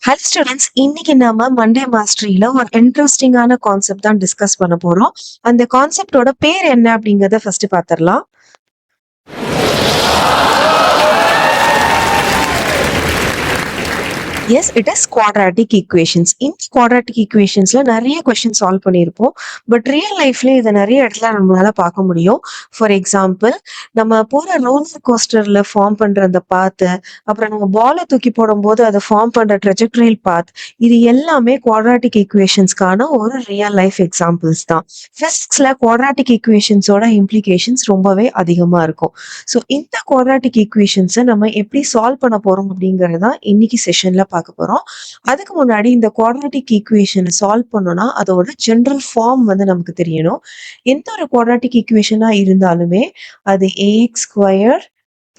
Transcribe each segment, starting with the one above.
Hello students, இன்னைக்கு நாம Monday மாஸ்டரியில ஒரு இன்ட்ரெஸ்டிங்கான கான்செப்ட் தான் டிஸ்கஸ் பண்ண போறோம். அந்த கான்செப்டோட பேர் என்ன அப்படிங்கறத ஃபர்ஸ்ட் பாத்திரலாம். Yes, it is quadratic equations. இந்த குவாட்ராட்டிக் ஈக்குவேஷன்ஸ்ல நிறைய கொஸ்டின் சால்வ் பண்ணியிருப்போம். பட் ரியல் லைஃப்ல இதை நிறைய இடத்துல நம்மளால பார்க்க முடியும். ஃபார் எக்ஸாம்பிள், நம்ம போற ரோலர் கோஸ்டர்ல ஃபார்ம் பண்ற அந்த பாத்து, அப்புறம் நம்ம பாலை தூக்கி போடும்போது அதை ஃபார்ம் பண்ற ட்ரெஜெக்டரியல் பாத், இது எல்லாமே குவாட்ராட்டிக் ஈக்குவேஷன்ஸ்க்கான ஒரு ரியல் லைஃப் எக்ஸாம்பிள்ஸ் தான். பிசிக்ஸ்ல குவாட்ராட்டிக் ஈக்குவேஷன்ஸோட இம்ப்ளிகேஷன்ஸ் ரொம்பவே அதிகமா இருக்கும். ஸோ இந்த குவாட்ராட்டிக் ஈக்குவேஷன்ஸை நம்ம எப்படி சால்வ் பண்ண போறோம் அப்படிங்கிறது தான் இன்னைக்கு செஷன்ல பார்க்க போறோம். அதுக்கு முன்னாடி இந்த குவாட்ராட்டிக் ஈக்குவேஷனை சால்வ் பண்ணோம்னா அதோட ஜெனரல் ஃபார்ம் வந்து நமக்கு தெரியணும். எந்த ஒரு குவாட்ராட்டிக் ஈக்குவேஷனா இருந்தாலுமே அது ax square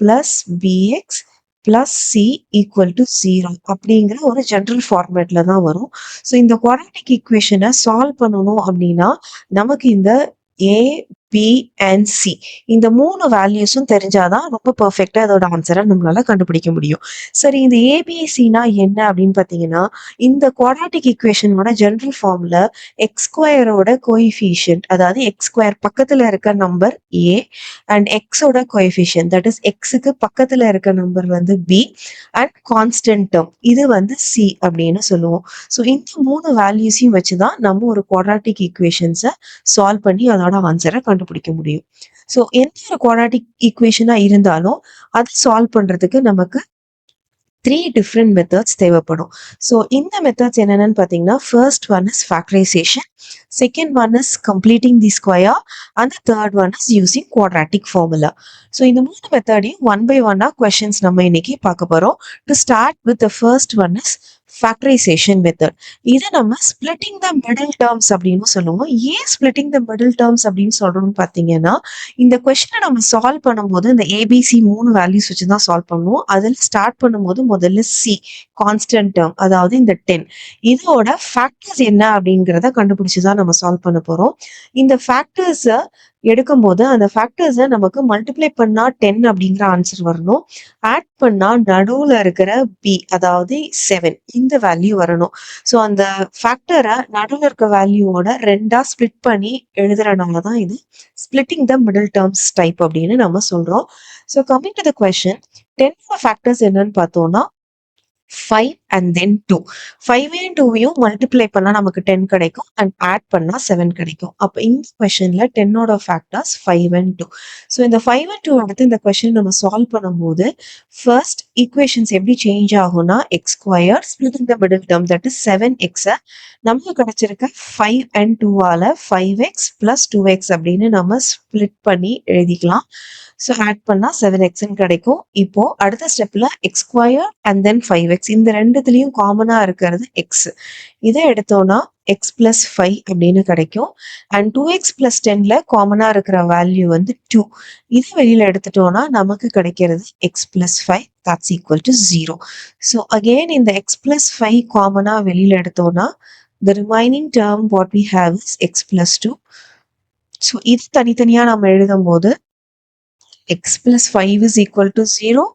plus bx plus C equal to 0 அப்படிங்கிற ஒரு ஜெனரல் ஃபார்மேட்ல தான் வரும். ஸோ இந்த குவாட்ராட்டிக் ஈக்குவேஷனை சால்வ் பண்ணணும் அப்படின்னா நமக்கு இந்த ஏ பி அண்ட் சி இந்த 3 வேல்யூஸும் தெரிஞ்சாதான் ரொம்ப பெர்ஃபெக்டா இதோட ஆன்சரை நம்மளால கண்டுபிடிக்க முடியும். சரி, இந்த ஏபிசினா என்ன அப்படின்னு பாத்தீங்கன்னா, இந்த குவாட்ராட்டிக் ஈக்குவேஷனோட ஜெனரல் ஃபார்ம்ல எக்ஸ் ஸ்கொயரோட கோஎஃபிஷியன்ட், அதாவது எக்ஸ் ஸ்கொயர் பக்கத்துல இருக்க நம்பர் ஏ அண்ட் எக்ஸோட கோஎஃபிஷியன்ட், தட் இஸ் எக்ஸுக்கு பக்கத்துல இருக்க நம்பர் வந்து பி அண்ட் கான்ஸ்டன்ட் டேர்ம் இது வந்து சி அப்படின்னு சொல்லுவோம். ஸோ இந்த 3 வேல்யூஸையும் வச்சுதான் நம்ம ஒரு குவாட்ராட்டிக் ஈக்குவேஷன்ஸை சால்வ் பண்ணி அதோட ஆன்சரை கண்டுபிடிக்க முடியும். ஸோ எந்த ஒரு குவாட்ராட்டிக் ஈக்குவேஷனா இருந்தாலும் அது சால்வ் பண்றதுக்கு நமக்கு 3 டிஃப்ரெண்ட் மெத்தட்ஸ் தேவைப்படும். ஸோ இந்த மெத்தட்ஸ் என்னென்னு பார்த்தீங்கன்னா, first one is factorisation, second one is completing the square and third one is using quadratic formula. So இந்த 3 மெத்தடையும் ஒன் பை ஒன்னா கொஸ்டின்ஸ் நம்ம இன்னைக்கு பார்க்க போறோம். To start with the first one is factorisation method. இதை நம்ம ஸ்பிளிட்டிங் த middle terms அப்படின்னு சொல்லுவோம். ஏன் ஸ்பிளிட்டிங் த மிடில் டேர்ம்ஸ் அப்படின்னு சொல்றோம்னு பார்த்தீங்கன்னா, இந்த கொஸ்டினை நம்ம சால்வ் பண்ணும்போது இந்த ஏபிசி 3 வேல்யூஸ் வச்சு தான் சால்வ் பண்ணுவோம். அதில் ஸ்டார்ட் பண்ணும்போது முதல்ல சி கான்ஸ்டன்ட் டேர்ம், அதாவது இந்த 10 இதோட ஃபேக்டர்ஸ் என்ன அப்படிங்கிறத கண்டுபிடிச்சுதான் நம்ம சால்வ் பண்ண போறோம். இந்த ஃபேக்டர்ஸை எடுக்கும்போது அந்த ஃபேக்டர்ஸை நமக்கு மல்டிப்ளை பண்ணா 10 அப்படிங்கிற ஆன்சர் வரணும். ஆட் பண்ணா நடுவுல இருக்கிற பி, அதாவது 7 இந்த வேல்யூ வரணும். ஸோ அந்த ஃபேக்டரை நடுவுல இருக்க வேல்யூவோட 2ஆ ஸ்பிளிட் பண்ணி எழுதுறதுனால தான் இது ஸ்பிளிட்டிங் த மிடில் டேர்ம்ஸ் டைப் அப்படின்னு நம்ம சொல்றோம். So coming to the question, 10 factors என்னன்னு பார்த்தோம்னா 5 and then 2. 5ஐயும் 2ஐயும் மல்டிப்ளை பண்ணா நமக்கு 10 கிடைக்கும் அண்ட் ஆட் பண்ணா 7 கிடைக்கும். அப்ப இந்த கொஸ்டின்ல 10ஓட ஃபேக்டர்ஸ் 5 and 2. ஸோ இந்த 5 and 2 அடுத்து இந்த கொஸ்டின் நம்ம சால்வ் பண்ணும்போது ஃபர்ஸ்ட் ஈக்குவேஷன்ஸ் எப்படி சேஞ்ச் ஆகும்னா, X square splitting the middle term, that is 7x நமக்கு கிடைச்சிருக்க 5 and 2ஆல 5x plus 2x அப்படின்னு நம்ம ஸ்பிளிட் பண்ணி எழுதிக்கலாம். ஸோ ஆட் பண்ணா 7x கிடைக்கும். இப்போ அடுத்த ஸ்டெப்ல X square and then 5x இந்த ரெண்டுத்துலயும் காமனா இருக்கிறது எக்ஸ். இதை எடுத்தோம்னா எக்ஸ் பிளஸ் 5 அப்படின்னு கிடைக்கும். அண்ட் 2x பிளஸ் 10ல காமனா இருக்கிற வேல்யூ வந்து 2. இதை வெளியில எடுத்துட்டோம்னா நமக்கு கிடைக்கிறது X plus 5 that's equal to 0. So again இந்த எக்ஸ் பிளஸ் 5 காமனா வெளியில எடுத்தோம்னா the remaining term what we have is x plus 2. So இது தனித்தனியா நம்ம எழுதும் போது x plus 5 is equal to 0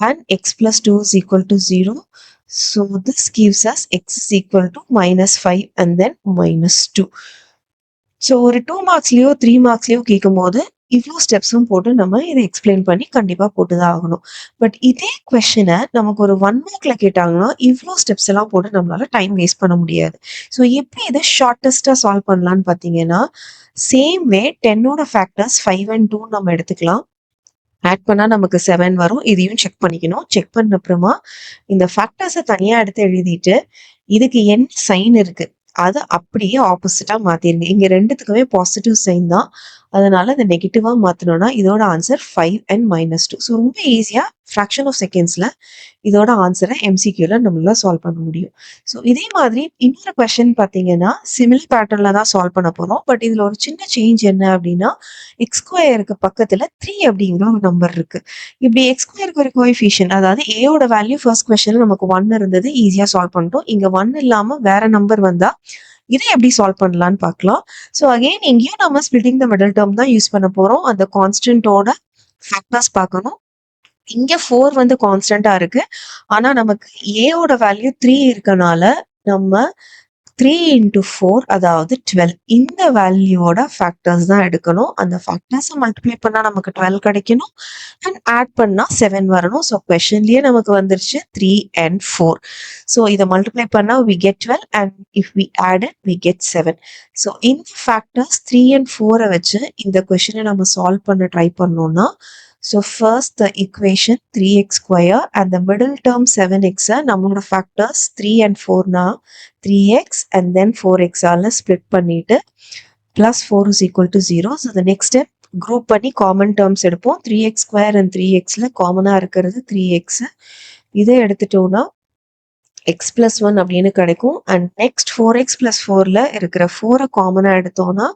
and x plus 2 is equal to 0. So this gives us x is equal to minus 5 and then minus 2. So ஒரு 2 மார்க்ஸ்லயோ 3 மார்க்ஸ்லயோ கேட்கும் போது இவ்வளோ ஸ்டெப்ஸும் போட்டு நம்ம இதை எக்ஸ்பிளைன் பண்ணி கண்டிப்பா போட்டுதான் ஆகணும். பட் இதே கொஸ்டினை நமக்கு ஒரு 1 மார்க்ல கேட்டாங்கன்னா இவ்வளோ ஸ்டெப்ஸ் எல்லாம் போட்டு நம்மளால டைம் வேஸ்ட் பண்ண முடியாது. ஸோ எப்படி இதை ஷார்ட்டஸ்டா சால்வ் பண்ணலான்னு பார்த்தீங்கன்னா, சேம் வே 10ஓட ஃபேக்டர்ஸ் 5 and 2 நம்ம எடுத்துக்கலாம். ஆட் பண்ணா நமக்கு 7 வரும். இதையும் செக் பண்ணிக்கணும். செக் பண்ண அப்புறமா இந்த ஃபேக்டர்ஸை தனியா எடுத்து எழுதிட்டு இதுக்கு என்ன சைன் இருக்கு அதை அப்படியே ஆப்போசிட்டா மாத்திருங்க. இங்க ரெண்டுத்துக்குமே பாசிட்டிவ் சைன் தான், அதனால அதை நெகட்டிவா மாத்தணும்னா இதோட ஆன்சர் 5 and minus 2. ஸோ ரொம்ப ஈஸியா ஃபிராக்ஷன் ஆஃப் செகண்ட்ஸ்ல இதோட ஆன்சரை எம்சிக்யூல நம்மளால சால்வ் பண்ண முடியும். ஸோ இதே மாதிரி இன்னொரு கொஸ்டின் பார்த்தீங்கன்னா சிமிலர் பேட்டர்ன்ல தான் சால்வ் பண்ண போறோம். பட் இதுல ஒரு சின்ன சேஞ்ச் என்ன அப்படின்னா, எக்ஸ் ஸ்கொயருக்கு பக்கத்துல 3 அப்படிங்கிற ஒரு நம்பர் இருக்கு. இப்படி எக்ஸ் ஸ்கொயருக்கு ஒரு கோஎஃபிஷியன்ட், அதாவது ஏயோட வேல்யூ ஃபர்ஸ்ட் கொஸ்டின்ல நமக்கு 1 இருந்தது, ஈஸியா சால்வ் பண்ணிட்டோம். இங்க 1 இல்லாம வேற நம்பர் வந்தா இதை எப்படி சால்வ் பண்ணலாம்னு பார்க்கலாம். ஸோ அகெயின் இங்கேயும் நம்ம ஸ்பிளிட்டிங் த மிடில் டேர்ம் தான் யூஸ் பண்ண போறோம். அந்த கான்ஸ்டன்டோட ஃபேக்டர்ஸ் பார்க்கணும். இங்க 4 வந்து கான்ஸ்டன்டா இருக்கு. ஆனா நமக்கு A ஓட வேல்யூ 3 இருக்கனால, நம்ம 3 இன்டு 4 அதாவது 12 இந்த வேல்யூவோட ஃபேக்டர்ஸ் தான் எடுக்கணும். அந்த ஃபேக்டர்ஸ மல்டிப்ளை பண்ணா நமக்கு 12 கிடைக்கணும். அண்ட் ஆட் பண்ணா 7 வரணும். ஸோ கொஸ்டின்லயே நமக்கு வந்துருச்சு 3 and 4. ஸோ இத மல்டிப்ளை பண்ணா we get 12 and if we add it we get 7. So இந்த ஃபேக்டர்ஸ் 3 and 4 வச்சு இந்த கொஸ்டினை நம்ம சால்வ் பண்ண ட்ரை பண்ணோம்னா, so first the equation 3x square and the middle term 7x நம்மளோட factors 3 and 4 னா 3x and then 4x ஆல split பண்ணிட்டு plus 4 is equal to 0. So the next step group பண்ணி common terms எடுப்போம். 3x square and 3xல காமனா இருக்கிறது 3x. இதை எடுத்துட்டோம்னா x plus 1 அப்படின்னு கிடைக்கும். And next 4x plus 4ல இருக்கிற 4 காமனா எடுத்தோம்னா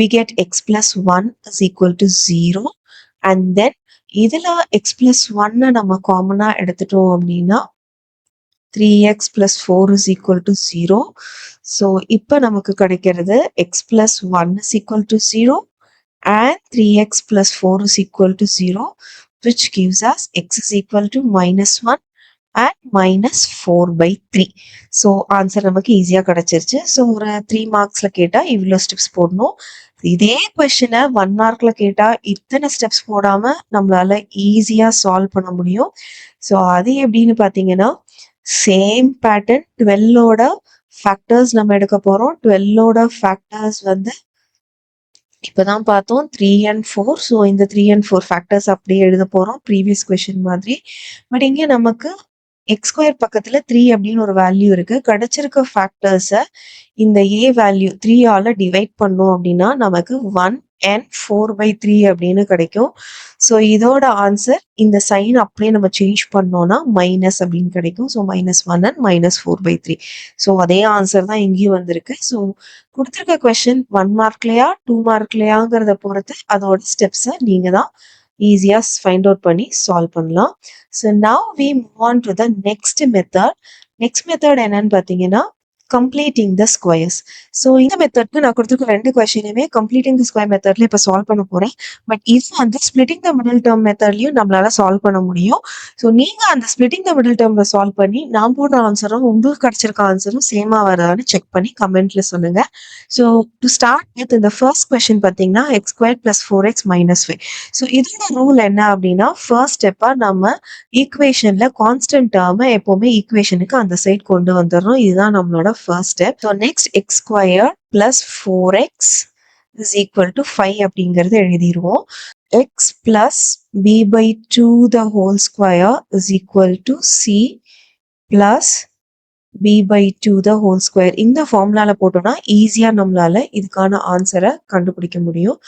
we get x plus 1 is equal to 0. And then இதுல x plus 1 நம்ம காமனா எடுத்துட்டோம் அப்படின்னா 3x plus 4 is equal to 0. So இப்ப நமக்கு கிடைக்கிறது x plus 1 is equal to 0 and 3x plus 4 is equal to 0, which gives us x is equal to minus 1 and minus 4 by 3. So answer நமக்கு ஈஸியாக கிடைச்சிருச்சு. ஸோ ஒரு 3 மார்க்ஸ்ல கேட்டால் இவ்வளோ steps போடணும். இதே கொஸ்டினை 1 மார்க்ல கேட்டால் இத்தனை ஸ்டெப்ஸ் போடாம நம்மளால ஈஸியாக சால்வ் பண்ண முடியும். ஸோ அது எப்படின்னு பார்த்தீங்கன்னா, சேம் பேட்டர்ன் 12ஓட ஃபேக்டர்ஸ் நம்ம எடுக்க போகிறோம். 12ஓட ஃபேக்டர்ஸ் வந்து இப்பதான் பார்த்தோம் 3 and 4. ஸோ இந்த 3 and 4 ஃபேக்டர்ஸ் அப்படியே எழுத போகிறோம் ப்ரீவியஸ் கொஸ்டின் மாதிரி. பட் இங்கே நமக்கு எக்ஸ் ஸ்கொயர் பக்கத்துல 3 அப்படின்னு ஒரு வேல்யூ இருக்கு. கிடைச்சிருக்க ஃபேக்டர்ஸை இந்த ஏ வேல்யூ 3 ஆல டிவைட் பண்ணோம் அப்படின்னா நமக்கு 1 and 4 by 3 அப்படின்னு கிடைக்கும். ஸோ இதோட ஆன்சர் இந்த சைன் அப்படியே நம்ம சேஞ்ச் பண்ணோம்னா மைனஸ் அப்படின்னு கிடைக்கும். So -1 and -4 by 3. ஸோ அதே ஆன்சர் தான் இங்கேயும் வந்திருக்கு. ஸோ கொடுத்துருக்க கொஸ்டின் 1 மார்க்லையா 2 மார்க்லையாங்கிறத பொறுத்து அதோட ஸ்டெப்ஸை நீங்க தான் ஈஸியா ஃபைண்ட் அவுட் பண்ணி சால்வ் பண்ணலாம். So now we move on to the next method. Next method என்னன்னு பார்த்தீங்கன்னா, கம்ப்ளீட்டிங் த ஸ்கொயர்ஸ். ஸோ இந்த மெத்தட்க்கு நான் கொடுத்துருக்க 2 கொஸ்டினுமே கம்ப்ளீட்டிங் த ஸ்கொயர் மெத்தட்ல இப்போ சால்வ் பண்ண போறேன். பட் இது வந்து ஸ்பிளிட்டிங் த மிடில் டேர்ம் மெத்தட்லயும் நம்மளால சால்வ் பண்ண முடியும். ஸோ நீங்க அந்த ஸ்பிளிட்டிங் த மிடில் டேர்ம்ல சால்வ் பண்ணி நான் போடுற ஆன்சரும் உங்களுக்கு கிடைச்சிருக்க ஆன்சரும் சேமா வருதான்னு செக் பண்ணி கமெண்ட்ல சொல்லுங்க. ஸோ டு ஸ்டார்ட் வித் இந்த ஃபர்ஸ்ட் கொஸ்டின் பார்த்தீங்கன்னா X square plus 4x minus 5. So இதோட ரூல் என்ன அப்படின்னா, ஃபர்ஸ்ட் ஸ்டெப்பா நம்ம ஈக்குவேஷன்ல கான்ஸ்டன்ட் டேர்மை எப்பவுமே ஈக்குவேஷனுக்கு அந்த சைட் கொண்டு வந்துடுறோம். இதுதான் நம்மளோட first step. So next X square plus 4x is equal to 5 அப்படிங்கிறது எழுதிடுவோம். x plus b by 2 the whole square is equal to c plus b by 2 the whole square. இந்த ஃபார்முலால போட்டோம்னா ஈஸியா நம்மளால இதுக்கான ஆன்சரை கண்டுபிடிக்க முடியும்.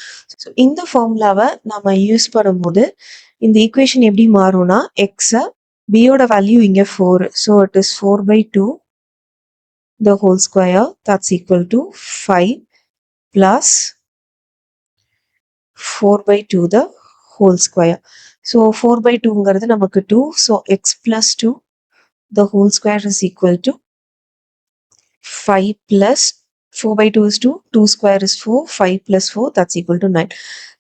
ஸோ இந்த ஃபார்முலாவை நம்ம யூஸ் பண்ணும்போது இந்த ஈக்குவேஷன் எப்படி மாறும்னா, எக்ஸ பியோட வேல்யூ இங்க 4. So it is 4 by 2 the whole square that's equal to 5 plus 4 by 2 the whole square. So 4 by 2ங்கிறது நமக்கு 2. So x plus 2 the whole square is equal to 5 plus 4 by 2 is 2. 2 square is 4. 5 plus 4 that's equal to 9.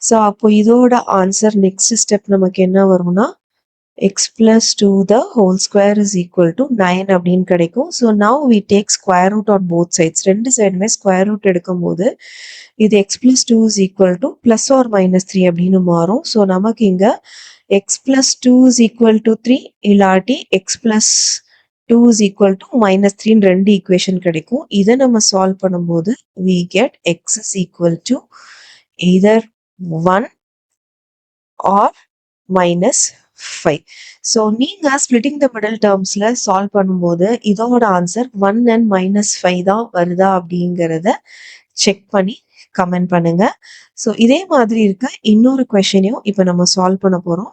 So அப்போ இதோட answer next step நமக்கு என்ன வரும்னா, x plus 2 the whole square is equal to 9 அப்படின்னு கிடைக்கும். So now we take square root on both sides. ரெண்டு சைடுமே square root எடுக்கும் போது இது x plus 2 is equal to plus or minus 3 அப்படின்னு மாறும். ஸோ நமக்கு இங்க x plus 2 is equal to 3 இல்லாட்டி x plus 2 is equal to minus 3 ரெண்டு ஈக்குவேஷன் கிடைக்கும். இதை நம்ம சால்வ் பண்ணும்போது we get x is equal to either 1 or minus 5. So நீங்க ஸ்பிளிட்டிங் த மிடில் டேர்ம்ஸ்ல சால்வ் பண்ணும்போது இதோட ஆன்சர் 1 and -5 தான் வருதா அப்படிங்கிறத செக் பண்ணி கமெண்ட் பண்ணுங்க. ஸோ இதே மாதிரி இருக்க இன்னொரு கொஸ்டினையும் இப்போ நம்ம சால்வ் பண்ண போறோம்.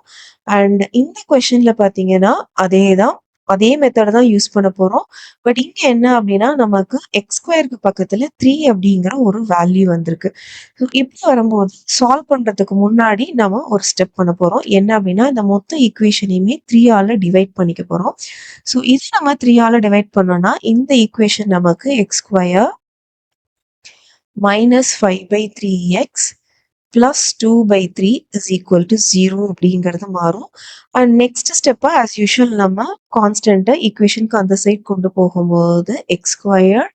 அண்ட் இந்த கொஸ்டின்ல பார்த்தீங்கன்னா அதே மெத்தட் தான் யூஸ் பண்ண போறோம். பட் இங்க என்ன அப்படின்னா, நமக்கு எக்ஸ் ஸ்கொயருக்கு பக்கத்துல 3 அப்படிங்கிற ஒரு வேல்யூ வந்திருக்கு. ஸோ இப்படி வரும்போது சால்வ் பண்றதுக்கு முன்னாடி நம்ம ஒரு ஸ்டெப் பண்ண போறோம். என்ன அப்படின்னா, இந்த மொத்த ஈக்குவேஷனையுமே 3 ஆல டிவைட் பண்ணிக்க போறோம். ஸோ இது நம்ம 3 ஆல டிவைட் பண்ணோம்னா இந்த ஈக்குவேஷன் நமக்கு X square minus 5 by 3x plus 2 by 3 is equal to 0 அப்படிங்கிறது மாறும். அண்ட் நெக்ஸ்ட் ஸ்டெப்பை ஆஸ் யூஷுவல் நம்ம கான்ஸ்டன்ட்டை ஈக்குவேஷனுக்கு அந்த சைட் கொண்டு போகும்போது X square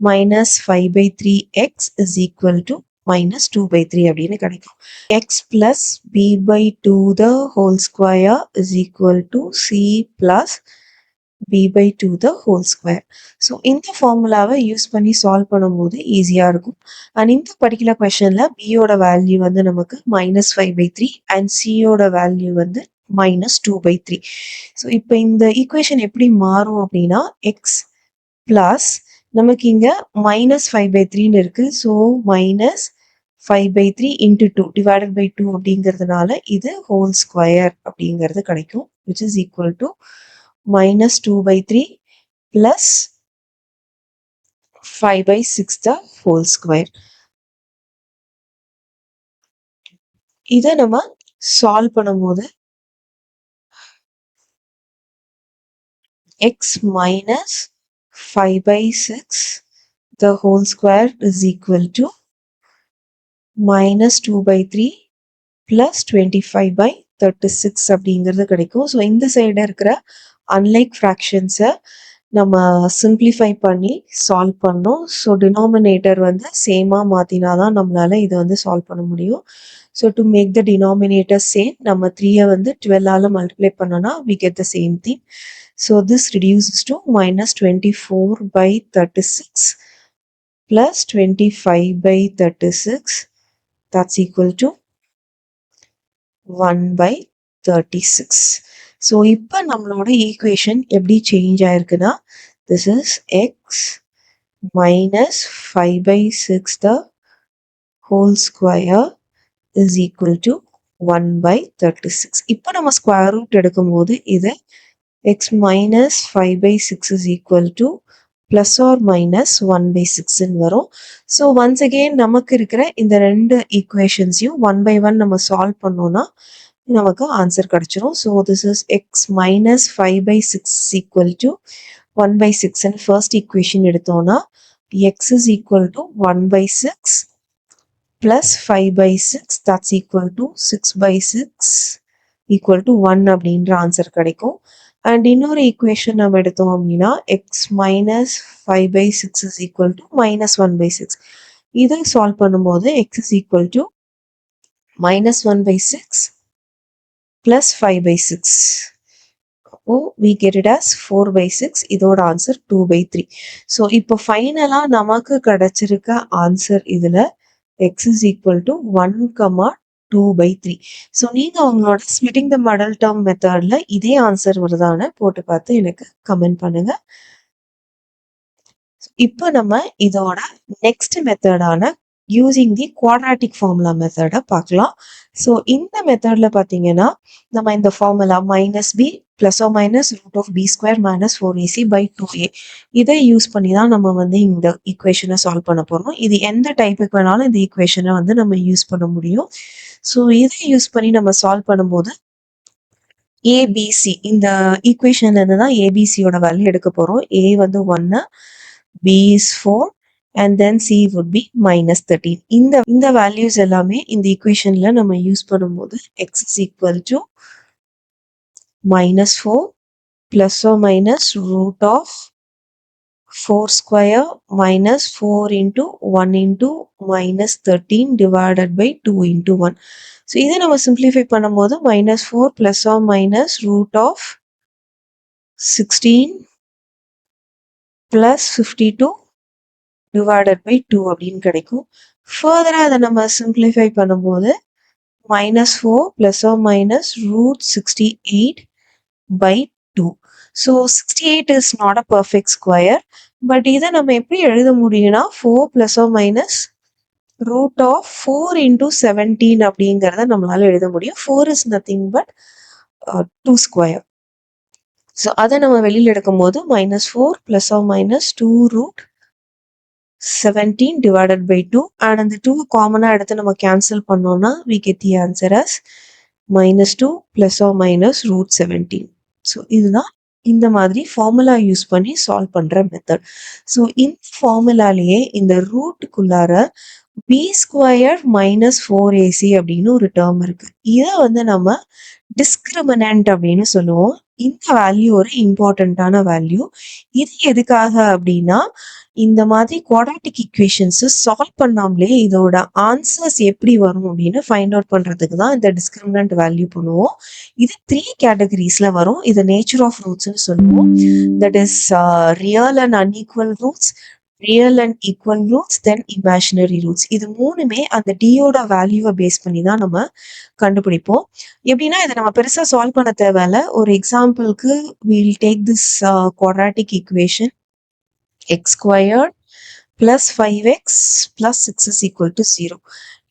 minus 5 by 3x is equal to minus 2 by 3 அப்படின்னு கிடைக்கும். x plus b by 2 the whole square is equal to c plus b by 2 the whole square. So இந்த ஃபார்முலாவை use பண்ணி solve பண்ணும்போது ஈஸியாக இருக்கும். அண்ட் இந்த particular கொஷனில் பியோட வேல்யூ வந்து நமக்கு மைனஸ் 5 by 3 அண்ட் சியோட வேல்யூ வந்து மைனஸ் 2 by 3. ஸோ இப்போ இந்த ஈக்குவேஷன் எப்படி மாறும் அப்படின்னா எக்ஸ் பிளஸ் நமக்கு இங்கே மைனஸ் 5 by 3ன்னு இருக்கு. So minus 5 by 3 into 2 divided by 2 அப்படிங்கிறதுனால இது ஹோல் ஸ்கொயர் அப்படிங்கிறது கிடைக்கும், which is equal to minus 2 by 3 plus 5 by 6 the whole square. இதை நம்ம சால்வ் பண்ணும்போது x minus 5 by 6 the whole square is equal to minus 2 by 3 plus 25 by 36 அப்படிங்கிறது கிடைக்கும். So இந்த சைடு இருக்கிற அன்லைக் ஃப்ராக்ஷன்ஸை நம்ம சிம்பிளிஃபை பண்ணி சால்வ் பண்ணோம். ஸோ டினாமினேட்டர் வந்து சேமாக மாற்றினா தான் நம்மளால் இதை வந்து சால்வ் பண்ண முடியும். So to make the denominator same நம்ம 3யை வந்து 12ஆல் மல்டிப்ளை பண்ணோன்னா we get the same thing. So this reduces to minus 24 by 36 plus 25 by 36 that's equal to 1 by 36. So இப்போ நம்மளோட ஈக்குவேஷன் எப்படி சேஞ்ச் ஆயிருக்குன்னா this is x minus 5 by 6 the whole square is equal to 1 by 36. இப்போ நம்ம square root எடுக்கும்போது இது x minus 5 by 6 is equal to plus or minus 1 by 6ன்னு வரும். So once again நமக்கு இருக்கிற இந்த ரெண்டு ஈக்குவேஷன்ஸையும் 1 by 1 நம்ம சால்வ் பண்ணோம்னா நமக்கு ஆன்சர் கிடைச்சிரும். So this is X minus 5 by 6 equal to 1 by 6ன்னு ஃபர்ஸ்ட் ஈக்குவேஷன் எடுத்தோம்னா X is equal to 1 by 6 plus 5 by 6 that's equal to 6 by 6 equal to 1 அப்படின்ற ஆன்சர் கிடைக்கும். அண்ட் இன்னொரு ஈக்குவேஷன் நம்ம எடுத்தோம் அப்படின்னா X minus 5 by 6 is equal to minus 1 by 6. இதை solve பண்ணும்போது X is equal to minus 1 by 6 plus 5 by 6. அப்போ we get it as 4 by 6. இதோட ஆன்சர் 2 by 3. ஸோ இப்போ ஃபைனலாக நமக்கு கிடைச்சிருக்க ஆன்சர் இதில் x is equal to 1, 2 by 3. So நீங்கள் உங்களோட ஸ்பிளிட்டிங் த மாடல் டேர்ம் மெத்தடில் இதே ஆன்சர் வருதான்னு போட்டு பார்த்து எனக்கு கமெண்ட் பண்ணுங்க. இப்போ நம்ம இதோட நெக்ஸ்ட் மெத்தடான யூசிங் தி குவாட்ராட்டிக் ஃபார்முலா மெத்தடை பார்க்கலாம். ஸோ இந்த மெத்தடில் பார்த்தீங்கன்னா நம்ம இந்த formula minus B plus or minus root of B square minus 4ac by 2a இதை யூஸ் பண்ணி தான் நம்ம வந்து இந்த ஈக்குவேஷனை சால்வ் பண்ண போகிறோம். இது எந்த டைப்புக்கு வேணாலும் இந்த ஈக்குவேஷனை வந்து நம்ம யூஸ் பண்ண முடியும். ஸோ இதை யூஸ் பண்ணி நம்ம சால்வ் பண்ணும்போது ஏபிசி இந்த ஈக்குவேஷன்ல இருந்து தான் ஏபிசியோட வேல்யூ எடுக்க போகிறோம். ஏ வந்து 1, b is 4 and then c would be minus 13. இந்த வேல்யூஸ் எல்லாமே இந்த ஈக்குவேஷன்ல நம்ம யூஸ் பண்ணும்போது x is equal to minus 4 plus or minus root of 4 square minus 4 into 1 into minus 13 divided by 2 into 1. So இதை நம்ம சிம்பிளிஃபை பண்ணும்போது minus 4 plus or minus root of 16 plus 52 divided by 2 அப்படின்னு கிடைக்கும். ஃபர்தராக அதை நம்ம சிம்பிளிஃபை பண்ணும்போது minus 4 plus or minus root 68 by 2. So 68 is not a perfect square. But இதை நம்ம எப்படி எழுத முடியும்னா 4 plus or minus root of 4 into 17 அப்படிங்கிறத நம்மளால எழுத முடியும். 4 is nothing but 2 square. So அதை நம்ம வெளியில் எடுக்கும்போது minus 4 plus or minus 2 root 17 divided by 2 and அந்த 2 காமனாக எடுத்து நம்ம கேன்சல் பண்ணோம்னா we get the answer as minus 2 plus or minus root 17. So இதுதான் இந்த மாதிரி ஃபார்முலா யூஸ் பண்ணி சால்வ் பண்ணுற மெத்தட். ஸோ இந்த ஃபார்முலாலேயே இந்த ரூட்டுக்குள்ளார பி ஸ்கொயர் மைனஸ் 4ac அப்படின்னு ஒரு டேர்ம் இருக்கு. இதை வந்து நம்ம டிஸ்கிரிமினன்ட் அப்படின்னு சொல்லுவோம். இந்த வேல்யூ ஒரு இம்பார்ட்டண்ட்டான வேல்யூ. இது எதுக்காக அப்படின்னா இந்த மாதிரி குவாட்ராட்டிக் ஈக்குவேஷன்ஸ் சால்வ் பண்ணாமலே இதோட ஆன்சர்ஸ் எப்படி வரும் அப்படின்னு ஃபைண்ட் அவுட் பண்றதுக்கு தான் இந்த டிஸ்கிரிமினன்ட் வேல்யூ பண்ணுவோம். இது 3 கேட்டகரிஸ்ல வரும். இது நேச்சர் ஆஃப் ரூட்ஸ்னு சொல்லுவோம். That is real and unequal roots, real and equal roots, then imaginary roots. இது மூணுமே அந்த டியோட வேல்யூவை பேஸ் பண்ணி தான் நம்ம கண்டுபிடிப்போம். எப்படின்னா இதை நம்ம பெருசா சால்வ் பண்ண தேவையில்ல. ஒரு எக்ஸாம்பிளுக்கு will take this quadratic equation x squared plus 5x plus 6 is equal to 0.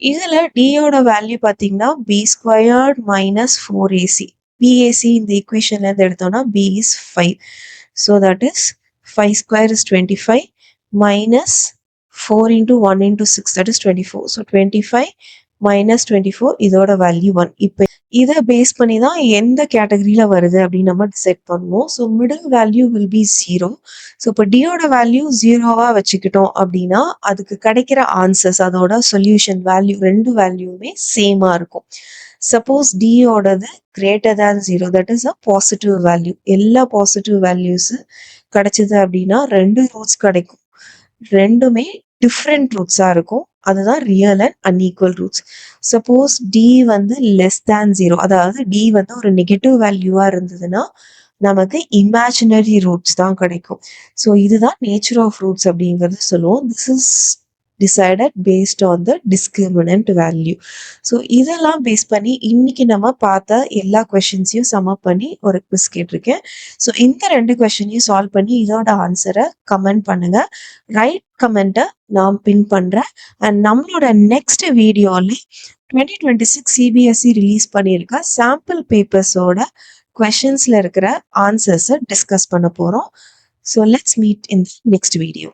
இதுல டியோட வேல்யூ பார்த்தீங்கன்னா b squared minus 4ac. B a c இந்த ஈக்குவேஷன்ல இருந்து எடுத்தோம்னா b is 5. So that is 5 square is 25 minus 4 into 1 into 6, that is 24. So 25 minus 24 இதோட value 1. இப்போ இதை பேஸ் பண்ணி தான் எந்த கேட்டகரியில வருது அப்படின்னு நம்ம டிசைட் பண்ணுவோம். So middle value will be 0. So இப்போ டியோட வேல்யூ 0வா வச்சுக்கிட்டோம் அப்படின்னா அதுக்கு கிடைக்கிற ஆன்சர்ஸ் அதோட சொல்யூஷன் வேல்யூ ரெண்டு வேல்யூமே சேமா இருக்கும். சப்போஸ் டியோடது greater than 0, that is a positive value. எல்லா பாசிட்டிவ் வேல்யூஸ் கிடைச்சது அப்படின்னா ரெண்டு ரூட்ஸ் கிடைக்கும். ரெண்டுமே டிஃப்ரெண்ட் ரூட்ஸா இருக்கும். அதுதான் real and unequal roots. Suppose d வந்து லெஸ் தேன் 0, அதாவது டி வந்து ஒரு நெகட்டிவ் வேல்யூவா இருந்ததுன்னா நமக்கு இமேஜினரி ரூட்ஸ் தான் கிடைக்கும். ஸோ இதுதான் நேச்சர் ஆஃப் ரூட்ஸ் அப்படிங்கிறது சொல்லுவோம். This is decided based on the discriminant value. So இதெல்லாம் பேஸ் பண்ணி இன்னைக்கு நம்ம பார்த்த எல்லா கொஷின்ஸையும் சம் அப் பண்ணி ஒரு குவிஸ் கேட்டிருக்கேன். ஸோ இந்த ரெண்டு கொஷினையும் சால்வ் பண்ணி இதோட ஆன்சரை கமெண்ட் பண்ணுங்க. ரைட் கமெண்ட்டை நான் பின் பண்றேன். அண்ட் நம்மளோட நெக்ஸ்ட் வீடியோல 2026 சிபிஎஸ்இ ரிலீஸ் பண்ணியிருக்க சாம்பிள் பேப்பர்ஸோட கொஷின்ஸ்ல இருக்கிற ஆன்சர்ஸை டிஸ்கஸ் பண்ண போறோம். So let's meet in next video.